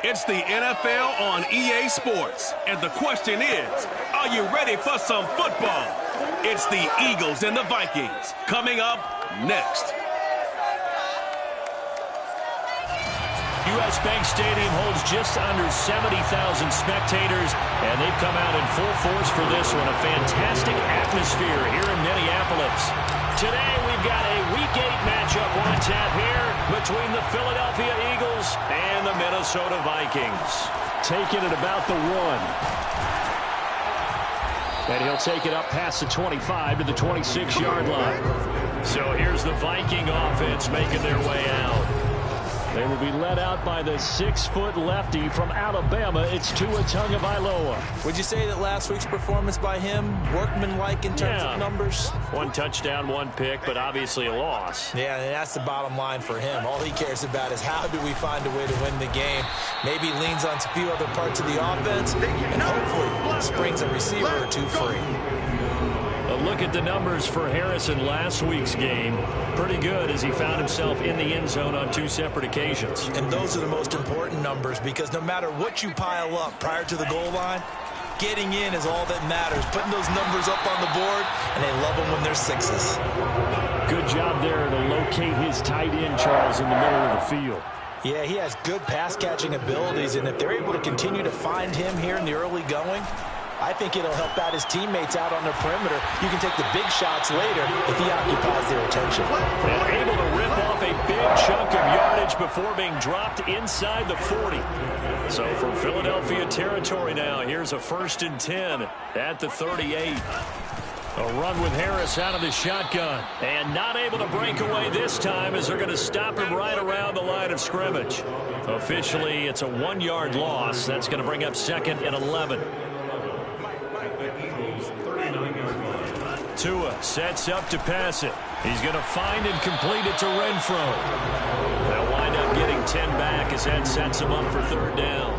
It's the NFL on EA Sports. And the question is, are you ready for some football? It's the Eagles and the Vikings coming up next. U.S. Bank Stadium holds just under 70,000 spectators, and they've come out in full force for this one. A fantastic atmosphere here in Minneapolis. Today we've got a Week 8 matchup on tap here between the Philadelphia Eagles and the Minnesota Vikings. Taking it about the 1. And he'll take it up past the 25 to the 26-yard line. So here's the Viking offense making their way out. They will be led out by the 6-foot lefty from Alabama. It's Tua Tagovailoa. Would you say that last week's performance by him, workmanlike in terms of numbers? 1 touchdown, 1 pick, but obviously a loss. Yeah, and that's the bottom line for him. All he cares about is how do we find a way to win the game. Maybe leans on a few other parts of the offense, and hopefully springs a receiver or two free. A look at the numbers for Harrison last week's game. Pretty good as he found himself in the end zone on 2 separate occasions. And those are the most important numbers because no matter what you pile up prior to the goal line, getting in is all that matters. Putting those numbers up on the board, and they love them when they're 6s. Good job there to locate his tight end, Charles, in the middle of the field. Yeah, he has good pass-catching abilities, and if they're able to continue to find him here in the early going, I think it'll help out his teammates out on the perimeter. You can take the big shots later if he occupies their attention. And able to rip off a big chunk of yardage before being dropped inside the 40. So from Philadelphia territory now, here's a 1st and 10 at the 38. A run with Harris out of the shotgun. And not able to break away this time as they're going to stop him right around the line of scrimmage. Officially, it's a 1-yard loss. That's going to bring up 2nd and 11. Tua sets up to pass it. He's going to find and complete it to Renfro. They'll wind up getting 10 back as that sets him up for 3rd down.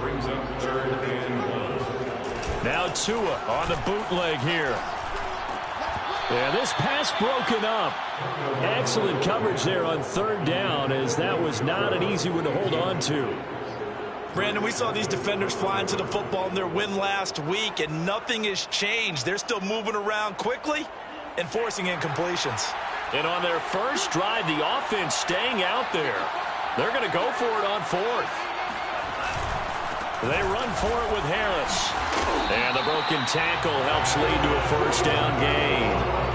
Brings up 3rd and 1. Now Tua on the bootleg here. Yeah, this pass broken up. Excellent coverage there on 3rd down as that was not an easy one to hold on to. Brandon, we saw these defenders flying to the football in their win last week, and nothing has changed. They're still moving around quickly and forcing incompletions. And on their first drive, the offense staying out there. They're going to go for it on 4th. They run for it with Harris. And the broken tackle helps lead to a 1st down gain.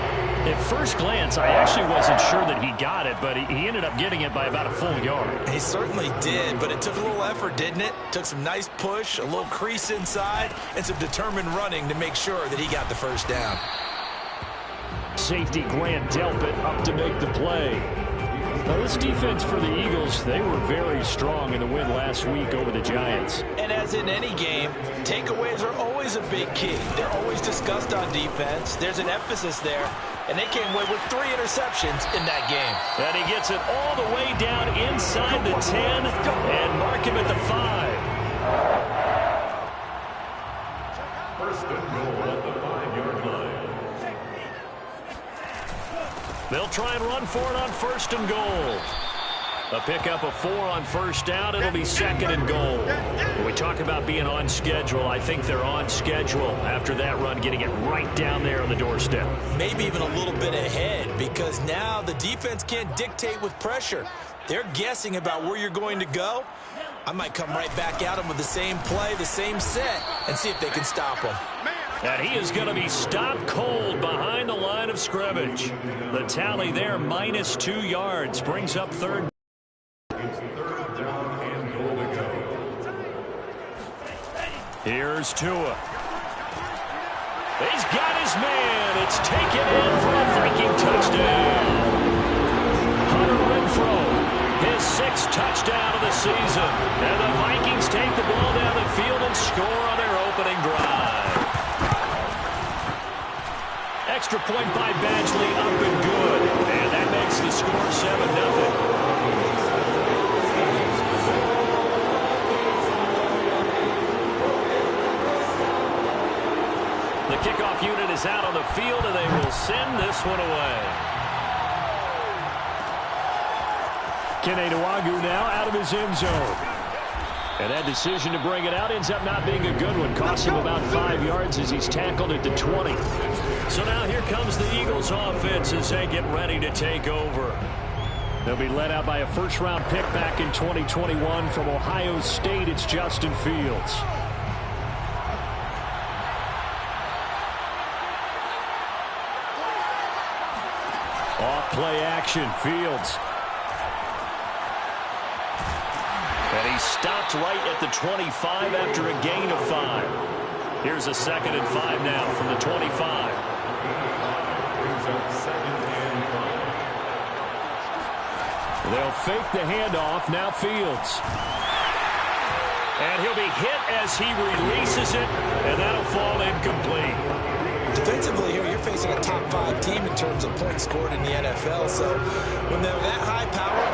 At first glance, I actually wasn't sure that he got it, but he ended up getting it by about a full yard. He certainly did, but it took a little effort, didn't it? Took some nice push, a little crease inside, and some determined running to make sure that he got the 1st down. Safety Grant Delpit up to make the play. Now, this defense for the Eagles, they were very strong in the win last week over the Giants. And as in any game, takeaways are always a big key. They're always discussed on defense. There's an emphasis there, and they came away with 3 interceptions in that game. And he gets it all the way down inside the 10 and mark him at the 5. 1st and goal at the 5-yard line. They'll try and run for it on 1st and goal. A pickup of 4 on 1st down. It'll be 2nd and goal. When we talk about being on schedule, I think they're on schedule after that run, getting it right down there on the doorstep. Maybe even a little bit ahead because now the defense can't dictate with pressure. They're guessing about where you're going to go. I might come right back at them with the same play, the same set, and see if they can stop them. And he is going to be stopped cold behind the line of scrimmage. The tally there, -2 yards, brings up 3rd. Here's Tua. He's got his man. It's taken in for a Viking touchdown. Hunter Renfro, his 6th touchdown of the season. And the Vikings take the ball down the field and score on their opening drive. Extra point by Badgley, up and good. And that makes the score 7-0. The kickoff unit is out on the field, and they will send this one away. Kenenuagu now out of his end zone. And that decision to bring it out ends up not being a good one. Costs him about 5 yards as he's tackled at the 20. So now here comes the Eagles offense as they get ready to take over. They'll be led out by a first-round pick back in 2021 from Ohio State. It's Justin Fields. Off play action, Fields. And he stopped right at the 25 after a gain of 5. Here's a 2nd and 5 now from the 25. They'll fake the handoff. Now Fields. And he'll be hit as he releases it, and that'll fall incomplete. Defensively here, you're facing a top 5 team in terms of points scored in the NFL. So when they're that high power,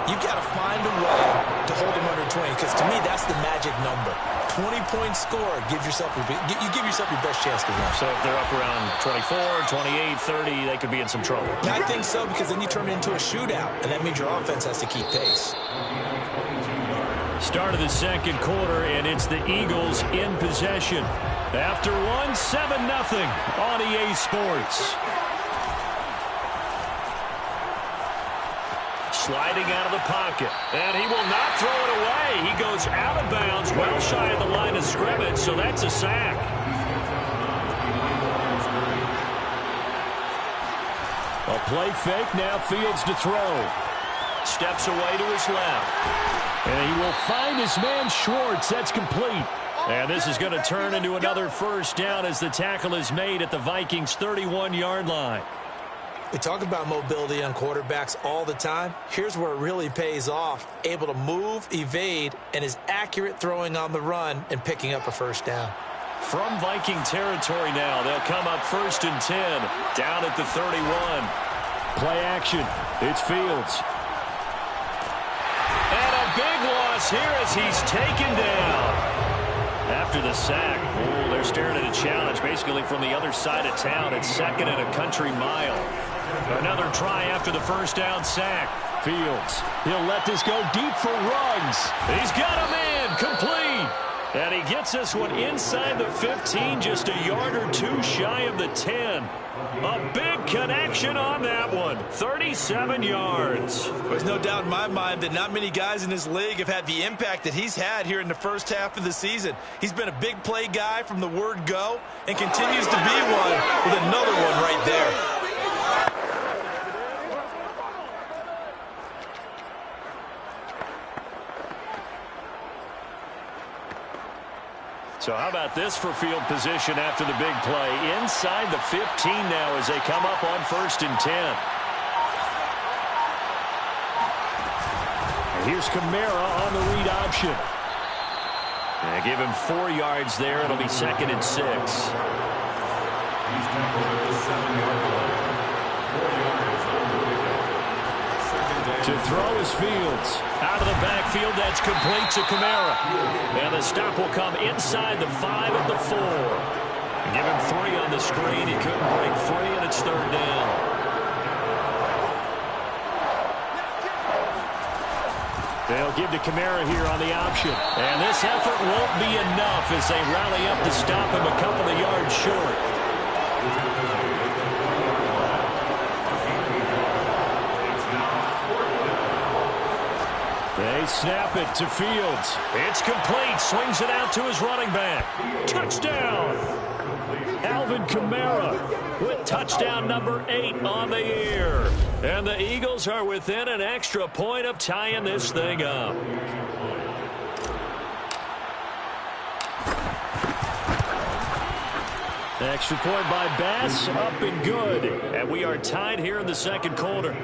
you've got to find a way to hold them under 20, because to me, that's the magic number. 20 points scored, you give yourself your best chance to win. So if they're up around 24, 28, 30, they could be in some trouble. I think so, because then you turn it into a shootout, and that means your offense has to keep pace. Start of the second quarter, and it's the Eagles in possession. After one, 7-0 on EA Sports. Sliding out of the pocket, and he will not throw it away. He goes out of bounds, well shy of the line of scrimmage, so that's a sack. A play fake, now Fields to throw. Steps away to his left. And he will find his man Schwartz. That's complete. And this is going to turn into another first down as the tackle is made at the Vikings' 31-yard line. We talk about mobility on quarterbacks all the time. Here's where it really pays off. Able to move, evade, and is accurate throwing on the run and picking up a first down. From Viking territory now, they'll come up 1st and 10, down at the 31. Play action. It's Fields. And a big loss here as he's taken down. After the sack, they're staring at a challenge basically from the other side of town. It's 2nd and a country mile. Another try after the first down sack. Fields, he'll let this go deep for Ruggs. He's got a man, complete. And he gets this one inside the 15, just a yard or two shy of the 10. A big connection on that one, 37 yards. There's no doubt in my mind that not many guys in this league have had the impact that he's had here in the first half of the season. He's been a big play guy from the word go and continues to be one with another one right there. So how about this for field position after the big play? Inside the 15 now as they come up on 1st and 10. And here's Kamara on the read option. And give him 4 yards there. It'll be 2nd and 6. To throw is Fields. Out of the backfield, that's complete to Kamara. And the stop will come inside the 5 at the 4. Give him 3 on the screen. He couldn't break free, and it's 3rd down. They'll give to Kamara here on the option. And this effort won't be enough as they rally up to stop him a couple of yards short. They snap it to Fields. It's complete. Swings it out to his running back. Touchdown! Alvin Kamara with touchdown number 8 on the year. And the Eagles are within an extra point of tying this thing up. Extra point by Bass, up and good. And we are tied here in the second quarter.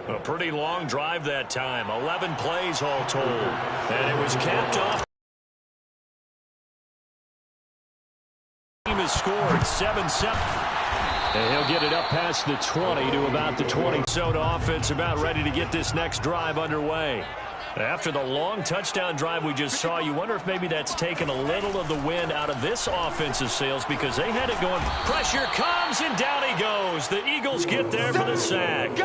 A pretty long drive that time. 11 plays all told. And it was capped off. The team has scored 7-7. And he'll get it up past the 20 to about the 20. Minnesota offense about ready to get this next drive underway. After the long touchdown drive we just saw, you wonder if maybe that's taken a little of the wind out of this offensive sails because they had it going. Pressure comes, and down he goes. The Eagles get there for the sack.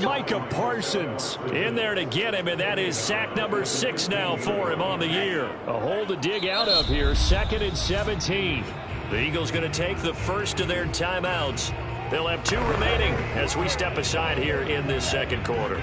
Micah Parsons in there to get him, and that is sack number 6 now for him on the year. A hole to dig out of here, 2nd and 17. The Eagles going to take the first of their timeouts. They'll have 2 remaining as we step aside here in this second quarter.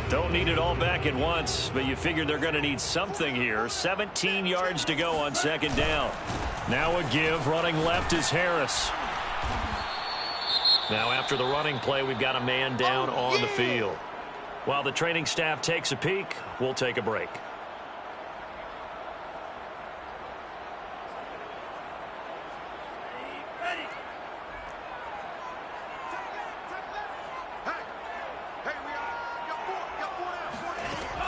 Don't need it all back at once, but you figure they're going to need something here. 17 yards to go on 2nd down. Now a give. Running left is Harris. Now after the running play, we've got a man down on the field. While the training staff takes a peek, we'll take a break.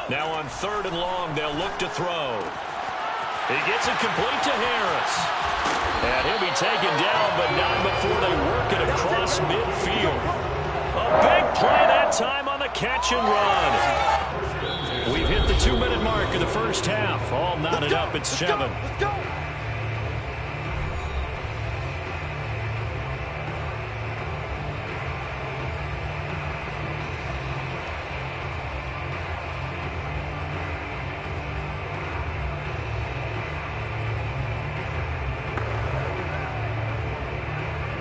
Now on 3rd and long, they'll look to throw. He gets it complete to Harris. And he'll be taken down, but not before they work it across midfield. A big play that time on the catch and run. We've hit the 2-minute mark of the first half. All knotted up at 7.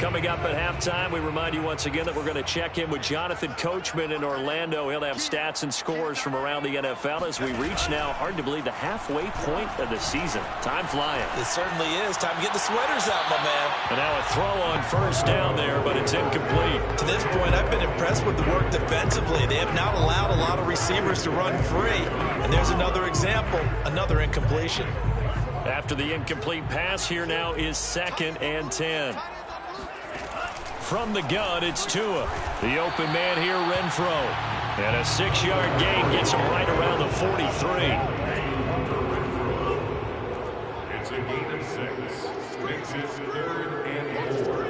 Coming up at halftime, we remind you once again that we're going to check in with Jonathan Coachman in Orlando. He'll have stats and scores from around the NFL as we reach now, hard to believe, the halfway point of the season. Time flying. It certainly is. Time to get the sweaters out, my man. And now a throw on 1st down there, but it's incomplete. To this point, I've been impressed with the work defensively. They have not allowed a lot of receivers to run free. And there's another example, another incompletion. After the incomplete pass, here now is 2nd and 10. From the gun, it's Tua. The open man here, Renfro. And a 6-yard gain gets him right around the 43. It's a gain of 6. Makes it 3rd and 4.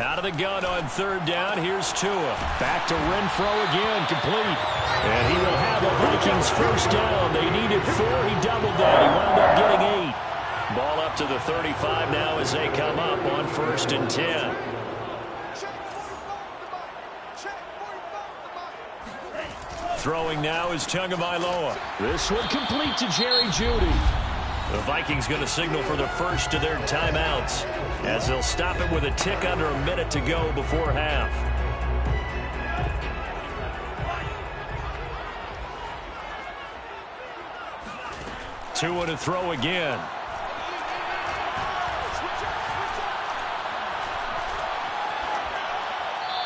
Out of the gun on 3rd down, here's Tua. Back to Renfro again, complete. And he will have the Vikings 1st down. They needed 4, he doubled that. He wound up getting 8. Ball up to the 35 now as they come up on 1st and 10. Throwing now is Tagovailoa. This one complete to Jerry Jeudy. The Vikings going to signal for the first of their timeouts as they'll stop it with a tick under a minute to go before half. Tua to throw again.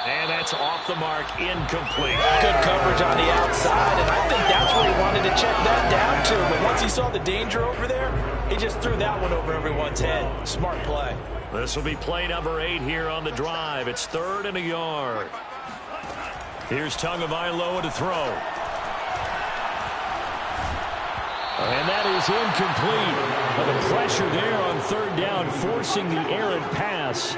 And that's off the mark, incomplete. Good coverage on the outside, and I think that's where he wanted to check that down to. But once he saw the danger over there, he just threw that one over everyone's head. Smart play. This will be play number 8 here on the drive. It's 3rd and a yard. Here's Tagovailoa to throw. And that is incomplete. The pressure there on 3rd down, forcing the errant pass.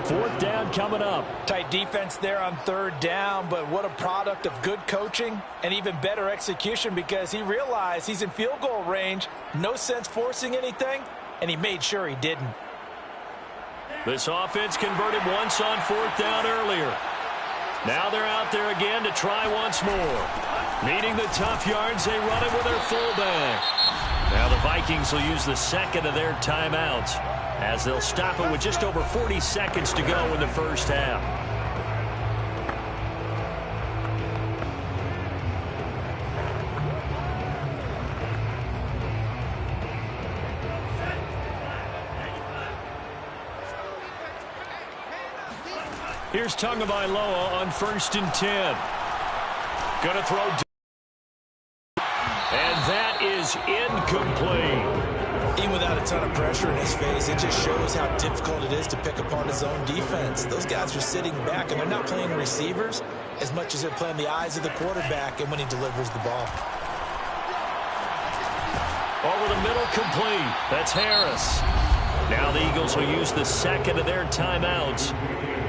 4th down coming up. Tight defense there on 3rd down, but what a product of good coaching and even better execution, because he realized he's in field goal range. No sense forcing anything, and he made sure he didn't. This offense converted once on 4th down earlier. Now they're out there again to try once more. Needing the tough yards, they run it with their fullback. Now the Vikings will use the 2nd of their timeouts as they'll stop it with just over 40 seconds to go in the first half. Here's Tagovailoa on 1st and 10. Gonna throw. And that is incomplete. Even without a ton of pressure in his face, it just shows how difficult it is to pick apart his own defense. Those guys are sitting back, and they're not playing receivers as much as they're playing the eyes of the quarterback and when he delivers the ball. Over the middle, complete. That's Harris. Now the Eagles will use the 2nd of their timeouts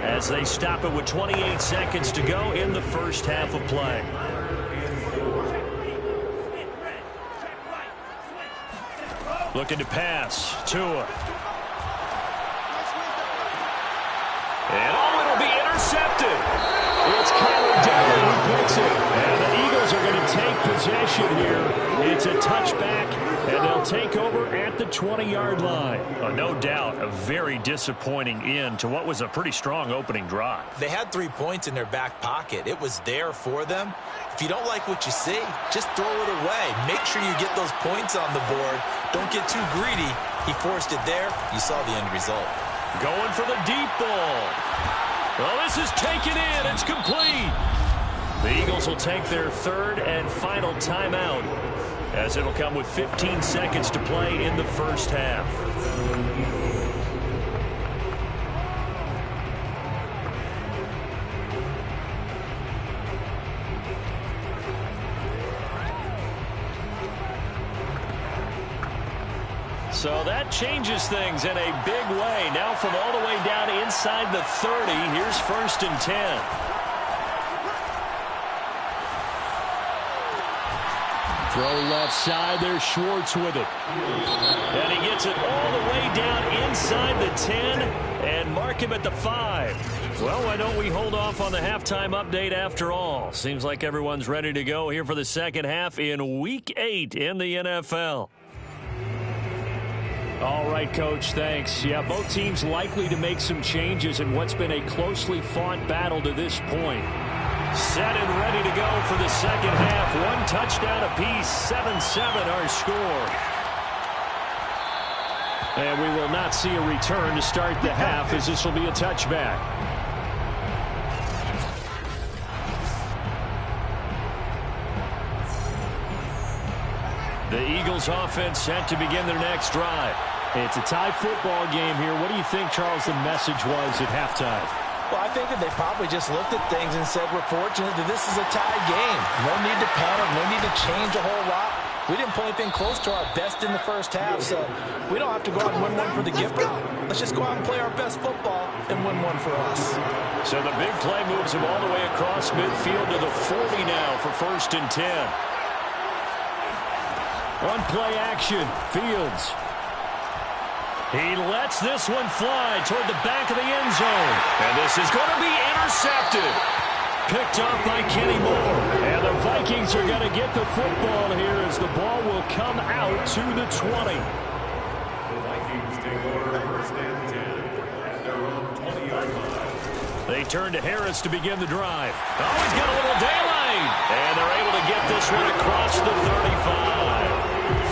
as they stop it with 28 seconds to go in the first half of play. Looking to pass. Tua. And it'll be intercepted. It's Kyler Dillon who picks it. And the Eagles are going to take possession here. It's a touchback, and they'll take over at the 20-yard line. No doubt, a very disappointing end to what was a pretty strong opening drive. They had 3 points in their back pocket. It was there for them. If you don't like what you see, just throw it away. Make sure you get those points on the board. Don't get too greedy. He forced it there. You saw the end result. Going for the deep ball. Well, this is taken in. It's complete. The Eagles will take their third and final timeout, as it'll come with 15 seconds to play in the first half. So that changes things in a big way. Now from all the way down inside the 30, here's 1st and 10. Throw left side, there's Schwartz with it. And he gets it all the way down inside the 10 and mark him at the 5. Well, why don't we hold off on the halftime update after all? Seems like everyone's ready to go here for the second half in Week 8 in the NFL. All right, Coach, thanks. Yeah, both teams likely to make some changes in what's been a closely fought battle to this point. Set and ready to go for the second half. One touchdown apiece, 7-7 our score. And we will not see a return to start the half, as this will be a touchback. The Eagles offense set to begin their next drive. It's a tie football game here. What do you think, Charles, the message was at halftime? Well, I think that they probably just looked at things and said, we're fortunate that this is a tie game. No need to panic, no need to change a whole lot. We didn't play anything close to our best in the first half, so we don't have to go out and win one for the giver. Let's just go out and play our best football and win one for us. So the big play moves him all the way across midfield to the 40 now for 1st and 10. One play action, Fields. He lets this one fly toward the back of the end zone. And this is going to be intercepted. Picked off by Kenny Moore. And the Vikings are going to get the football here as the ball will come out to the 20. The Vikings take over 1st and 10 at their own 20-yard line. They turn to Harris to begin the drive. Oh, he's got a little daylight. And they're able to get this one across the 35.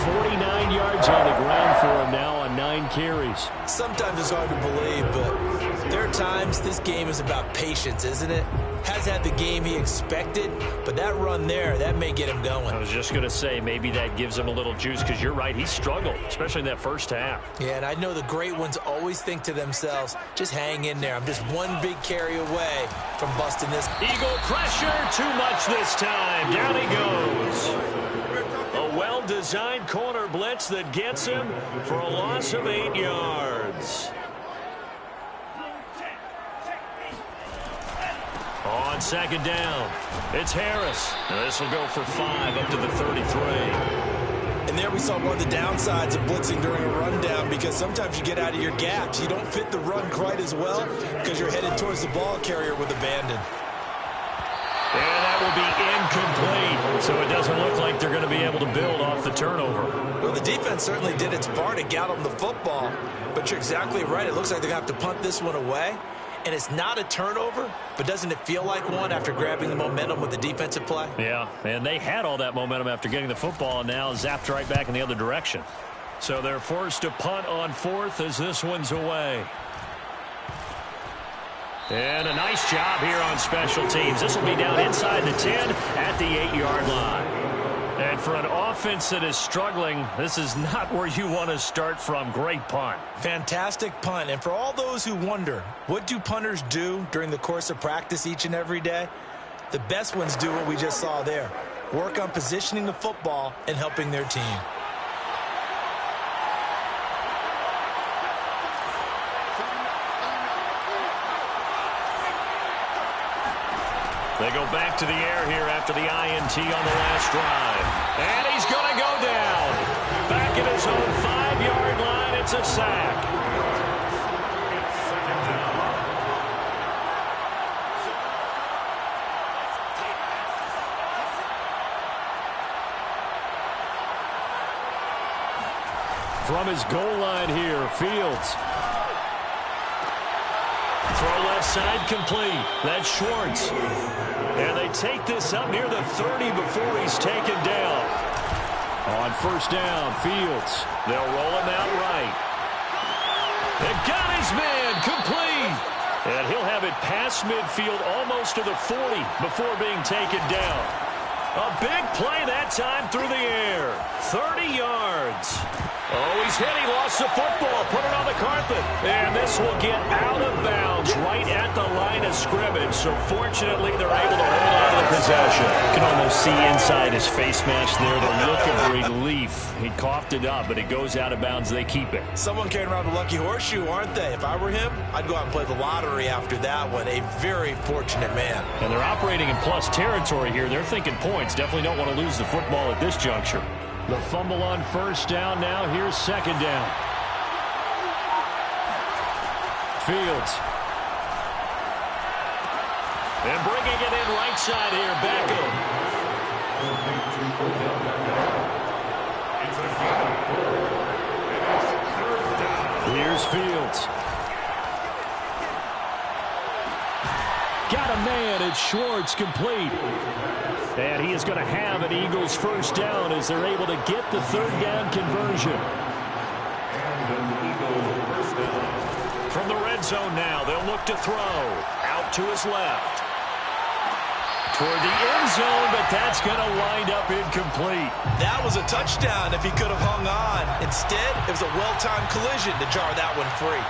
49 yards on the ground for him now on 9 carries. Sometimes it's hard to believe, but there are times this game is about patience, isn't it? Has had the game he expected, but that run there, that may get him going. I was just going to say, maybe that gives him a little juice, because you're right, he struggled, especially in that first half. Yeah, and I know the great ones always think to themselves, just hang in there. I'm just one big carry away from busting this. Eagle pressure, too much this time. Down he goes. A well-designed corner blitz that gets him for a loss of 8 yards. On 2nd down, it's Harris. This will go for 5 up to the 33. And there we saw one of the downsides of blitzing during a rundown, because sometimes you get out of your gaps. You don't fit the run quite as well because you're headed towards the ball carrier with abandon. And that will be incomplete, so it doesn't look like they're going to be able to build off the turnover. Well, the defense certainly did its part to get them the football, but you're exactly right. It looks like they're going to have to punt this one away, and it's not a turnover, but doesn't it feel like one after grabbing the momentum with the defensive play? Yeah, and they had all that momentum after getting the football, and now zapped right back in the other direction. So they're forced to punt on 4th as this one's away. And a nice job here on special teams. This will be down inside the 10 at the 8-yard line. And for an offense that is struggling, this is not where you want to start from. Great punt. Fantastic punt. And for all those who wonder, what do punters do during the course of practice each and every day? The best ones do what we just saw there. Work on positioning the football and helping their team. They go back to the air here after the INT on the last drive. And he's going to go down. Back at his own 5-yard It's a sack. From his goal line here, Fields. Throw left side complete. That's Schwartz. And they take this up near the 30 before he's taken down. On first down, Fields. They'll roll him out right. They got his man complete. And he'll have it past midfield almost to the 40 before being taken down. A big play that time through the air. 30 yards. Oh, he's hit. He lost the football. Put it on the carpet. And this will get out of bounds right at the line of scrimmage. So fortunately, they're able to hold on to the possession. You can almost see inside his face mask there the look of relief. He coughed it up, but it goes out of bounds. They keep it. Someone carrying around a lucky horseshoe, aren't they? If I were him, I'd go out and play the lottery after that one. A very fortunate man. And they're operating in plus territory here. They're thinking points. Definitely don't want to lose the football at this juncture. The fumble on first down now. Here's second down. Fields. And bringing it in right side here. Beckham. Here's Fields. Got a man. It's Schwartz complete. And he is going to have an Eagles first down as they're able to get the third down conversion. From the red zone now, they'll look to throw. Out to his left. Toward the end zone, but that's going to wind up incomplete. That was a touchdown if he could have hung on. Instead, it was a well-timed collision to jar that one free.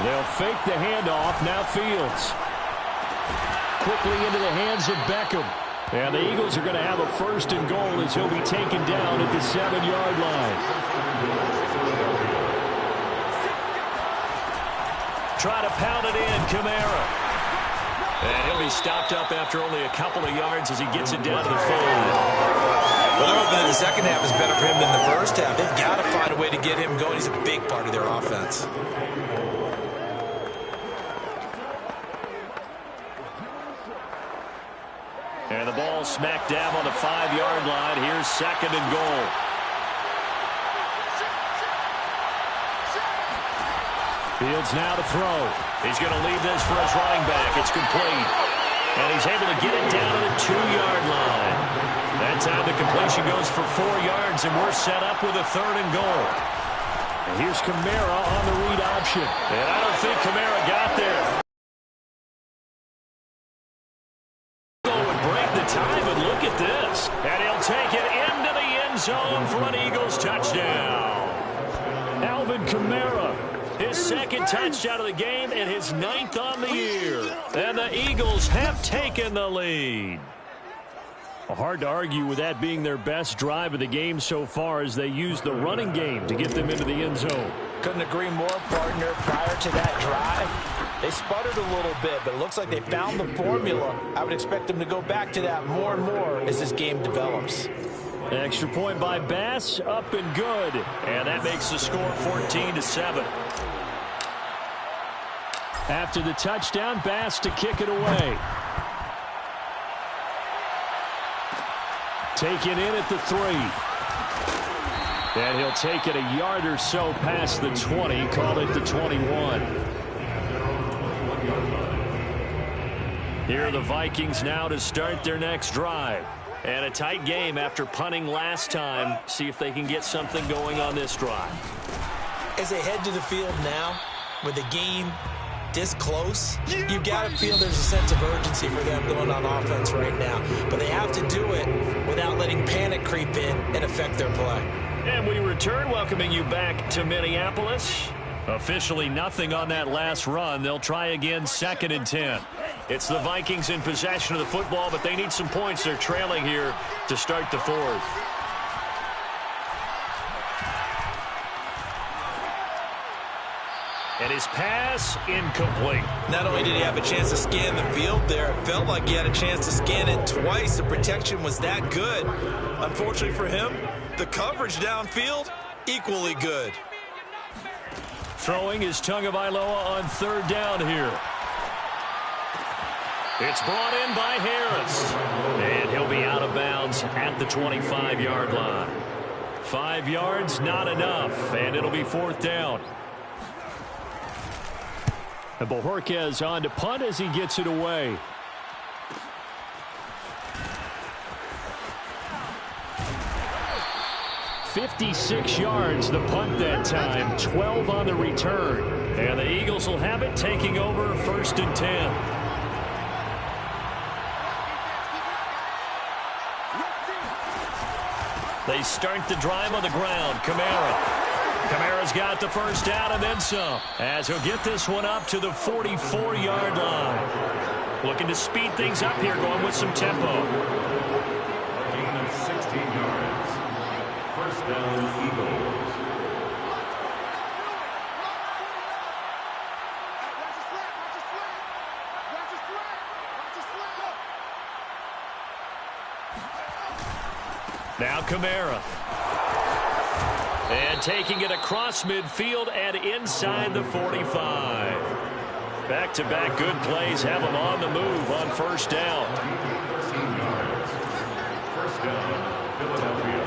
They'll fake the handoff. Now Fields. Quickly into the hands of Beckham. And the Eagles are going to have a first and goal as he'll be taken down at the 7-yard line. Try to pound it in, Kamara. And he'll be stopped up after only a couple of yards as he gets it down to the fold. Well, they're hoping that the second half is better for him than the first half. They've got to find a way to get him going. He's a big part of their offense. And the ball smack dab on the 5-yard line. Here's second and goal. Fields now to throw. He's going to leave this for his running back. It's complete. And he's able to get it down to the 2-yard line. That time the completion goes for 4 yards, and we're set up with a third and goal. And here's Kamara on the read option. And I don't think Kamara got there. Time, and look at this. And he'll take it into the end zone for an Eagles touchdown. Alvin Kamara, his second touchdown of the game and his 9th on the year. And the Eagles have taken the lead. Hard to argue with that being their best drive of the game so far as they use the running game to get them into the end zone. Couldn't agree more, partner. Prior to that drive, they sputtered a little bit, but it looks like they found the formula. I would expect them to go back to that more and more as this game develops. An extra point by Bass, up and good. And that makes the score 14-7. After the touchdown, Bass to kick it away. Taken in at the 3. And he'll take it a yard or so past the 20, call it the 21. Here are the Vikings now to start their next drive. And a tight game after punting last time. See if they can get something going on this drive. As they head to the field now, with the game this close, you've got to feel there's a sense of urgency for them going on offense right now. But they have to do it without letting panic creep in and affect their play. And we return, welcoming you back to Minneapolis. Officially nothing on that last run. They'll try again, 2nd and 10. It's the Vikings in possession of the football, but they need some points. They're trailing here to start the 4th. And his pass incomplete. Not only did he have a chance to scan the field there, it felt like he had a chance to scan it twice. The protection was that good. Unfortunately for him, the coverage downfield equally good. Throwing is Tagovailoa on 3rd down here. It's brought in by Harris. And he'll be out of bounds at the 25-yard line. 5 yards, not enough, and it'll be 4th down. And Bojorquez on to punt as he gets it away. "56 yards the punt that time, 12 on the return. And the Eagles will have it, taking over 1st and 10. They start the drive on the ground. Kamara's got the 1st down and then some, as he'll get this one up to the 44-yard line. Looking to speed things up here, going with some tempo. A gain of 16 yards. 1st down, Eagles. Now Kamara. And taking it across midfield and inside the 45. Back-to-back good plays have them on the move on 1st down. 13 yards. 1st down, Philadelphia.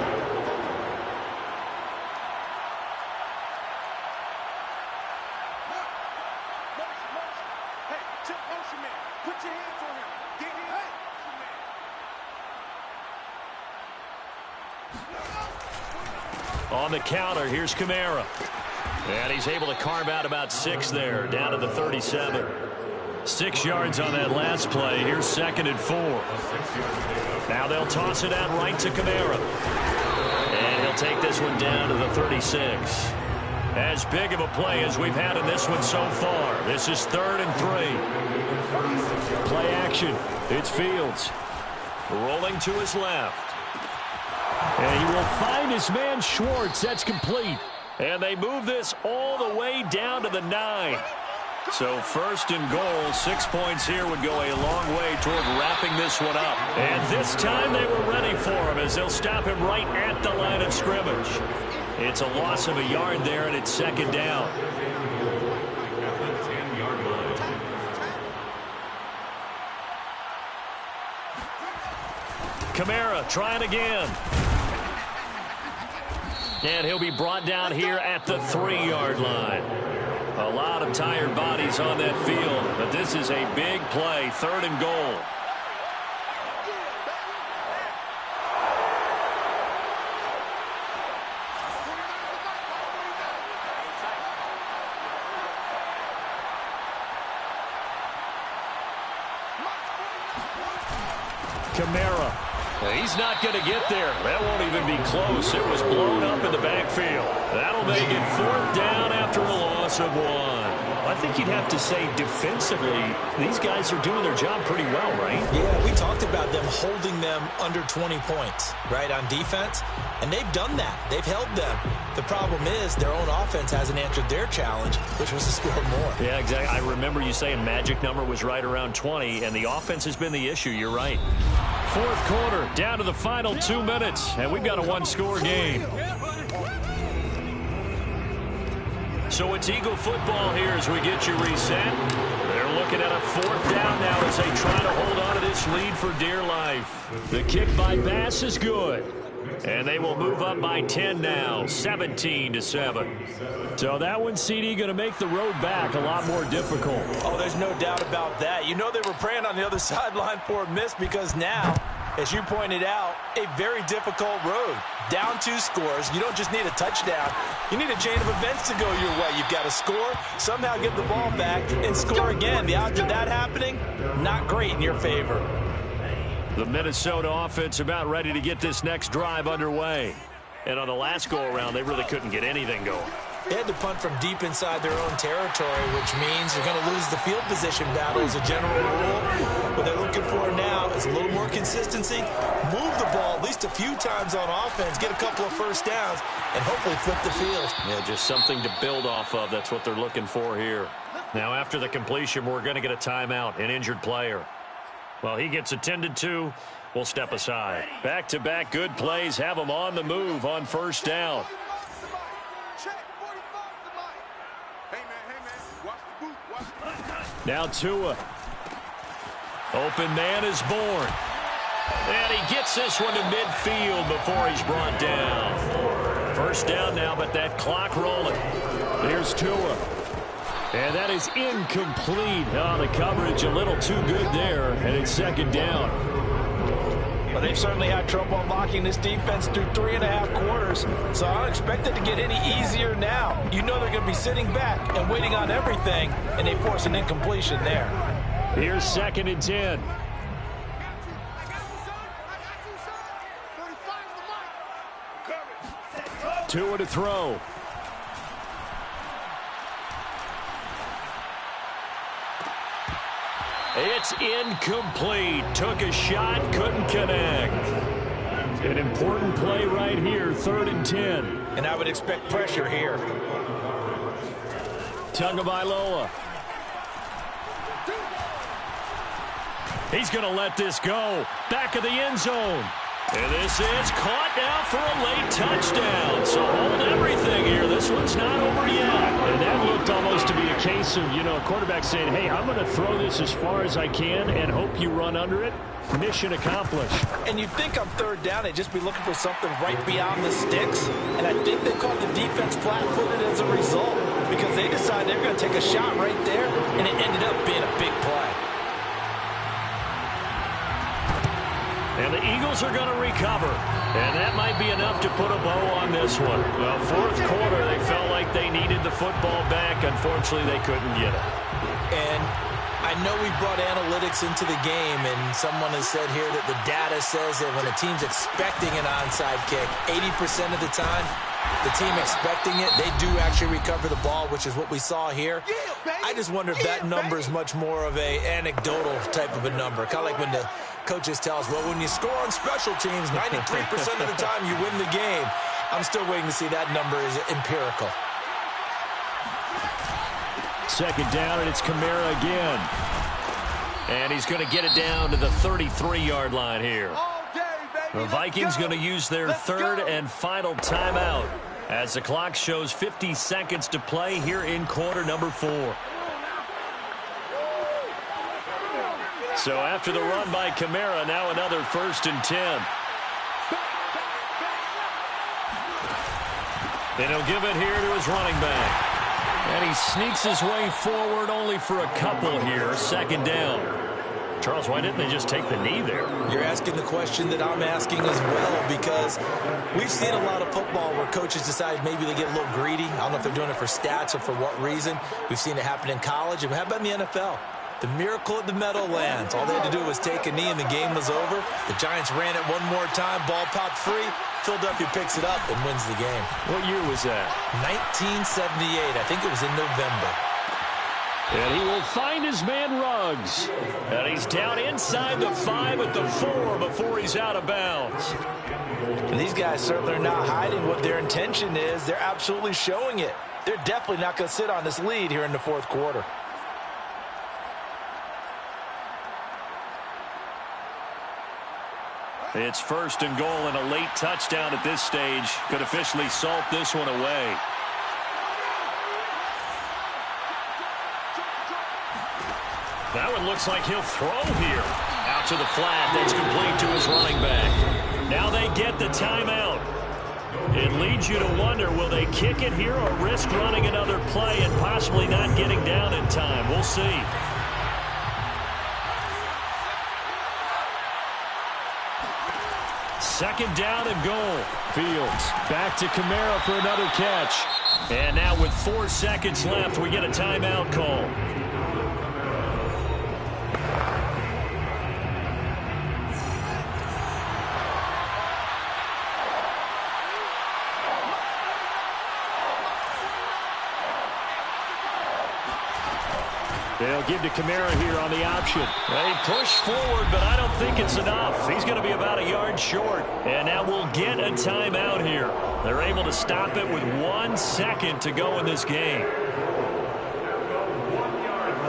On the counter, here's Kamara. And he's able to carve out about 6 there, down to the 37. 6 yards on that last play. Here's 2nd and 4. Now they'll toss it out right to Kamara. And he'll take this one down to the 36. As big of a play as we've had in this one so far. This is 3rd and 3. Play action. It's Fields. Rolling to his left. And he will find his man Schwartz. That's complete. And they move this all the way down to the 9. So 1st and goal, 6 points here would go a long way toward wrapping this one up. And this time they were ready for him as they'll stop him right at the line of scrimmage. It's a loss of a yard there, and it's 2nd down. Kamara trying again. And he'll be brought down here at the 3-yard line. A lot of tired bodies on that field, but this is a big play, 3rd and goal. Kamara. He's not going to get there. That won't even be close. It was blown up in the backfield. That'll make it 4th down after a loss of 1. I think you'd have to say defensively, these guys are doing their job pretty well, right? Yeah, we talked about them holding them under 20 points, right, on defense. And they've done that. They've held them. The problem is their own offense hasn't answered their challenge, which was to score more. Yeah, exactly. I remember you saying magic number was right around 20, and the offense has been the issue. You're right. 4th quarter, down to the final 2 minutes, and we've got a 1-score game. So it's Eagle football here as we get you reset. They're looking at a 4th down now as they try to hold on to this lead for dear life. The kick by Bass is good. And they will move up by 10 now, 17-7. So that one, CD, going to make the road back a lot more difficult. Oh, there's no doubt about that. You know they were praying on the other sideline for a miss because now, as you pointed out, a very difficult road. Down 2 scores. You don't just need a touchdown. You need a chain of events to go your way. You've got to score, somehow get the ball back, and score again. The odds of that happening, not great in your favor. The Minnesota offense about ready to get this next drive underway. And on the last go-around, they really couldn't get anything going. They had to punt from deep inside their own territory, which means you're going to lose the field position battle as a general rule. What they're looking for now is a little more consistency, move the ball at least a few times on offense, get a couple of 1st downs, and hopefully flip the field. Yeah, just something to build off of. That's what they're looking for here. Now, after the completion, we're going to get a timeout, an injured player. Well, he gets attended to. We'll step aside. Back-to-back good plays have them on the move on 1st down. Now Tua. Open man is born. And he gets this one to midfield before he's brought down. First down now, but that clock rolling. Here's Tua. And that is incomplete. Oh, the coverage a little too good there, and it's second down. Well, they've certainly had trouble unlocking this defense through 3.5 quarters, so I don't expect it to get any easier now. You know they're going to be sitting back and waiting on everything, and they force an incompletion there. Here's 2nd and 10. Tua to throw. It's incomplete. Took a shot, couldn't connect. An important play right here, 3rd and 10. And I would expect pressure here. Tagovailoa. He's going to let this go. Back of the end zone. And this is caught now for a late touchdown. So hold everything here. This one's not over yet. And that looked almost to be a case of, a quarterback saying, hey, I'm going to throw this as far as I can and hope you run under it. Mission accomplished. And you'd think on 3rd down, they'd just be looking for something right beyond the sticks. And I think they called the defense flat-footed as a result because they decided they were going to take a shot right there, and it ended up being a big play. And the Eagles are going to recover. And that might be enough to put a bow on this one. Well, 4th quarter, they felt like they needed the football back. Unfortunately, they couldn't get it. And I know we brought analytics into the game, and someone has said here that the data says that when a team's expecting an onside kick, 80% of the time, the team expecting it, they do actually recover the ball, which is what we saw here. I just wonder if that number is much more of a anecdotal type of a number. Kind of like when the coaches tell us, well, when you score on special teams, 93% of the time you win the game. I'm still waiting to see that number is empirical. 2nd down, and it's Kamara again. And he's going to get it down to the 33-yard line here. The Vikings going to use their 3rd and final timeout as the clock shows 50 seconds to play here in quarter number 4. So after the run by Kamara, now another 1st and 10. And he'll give it here to his running back. And he sneaks his way forward only for a couple here. 2nd down. Charles, why didn't they just take the knee there? You're asking the question that I'm asking as well, because we've seen a lot of football where coaches decide maybe they get a little greedy. I don't know if they're doing it for stats or for what reason. We've seen it happen in college, and how about in the NFL? The miracle at the Meadowlands. All they had to do was take a knee and the game was over. The Giants ran it one more time. Ball popped free. Philadelphia picks it up and wins the game. What year was that? 1978. I think it was in November. And he will find his man Ruggs. And he's down inside the 5 at the 4 before he's out of bounds. And these guys certainly are not hiding what their intention is. They're absolutely showing it. They're definitely not going to sit on this lead here in the 4th quarter. It's 1st and goal, and a late touchdown at this stage could officially salt this one away. That one looks like he'll throw here. Out to the flat. That's complete to his running back. Now they get the timeout. It leads you to wonder, will they kick it here or risk running another play and possibly not getting down in time? We'll see. Second down and goal. Fields back to Kamara for another catch. And now with 4 seconds left, we get a timeout call. They'll give to Kamara here on the option. They push forward, but I don't think it's enough. He's going to be about a yard short. And now we'll get a timeout here. They're able to stop it with 1 second to go in this game.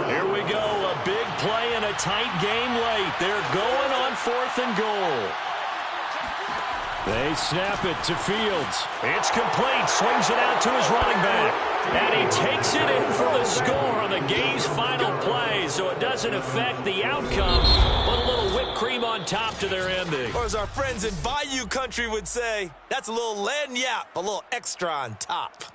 Here we go. A big play in a tight game late. They're going on 4th and goal. They snap it to Fields. It's complete. Swings it out to his running back. And he takes it in for the score on the game's final play. So it doesn't affect the outcome, but a little whipped cream on top to their ending. Or as our friends in Bayou country would say, that's a little lagniappe, a little extra on top.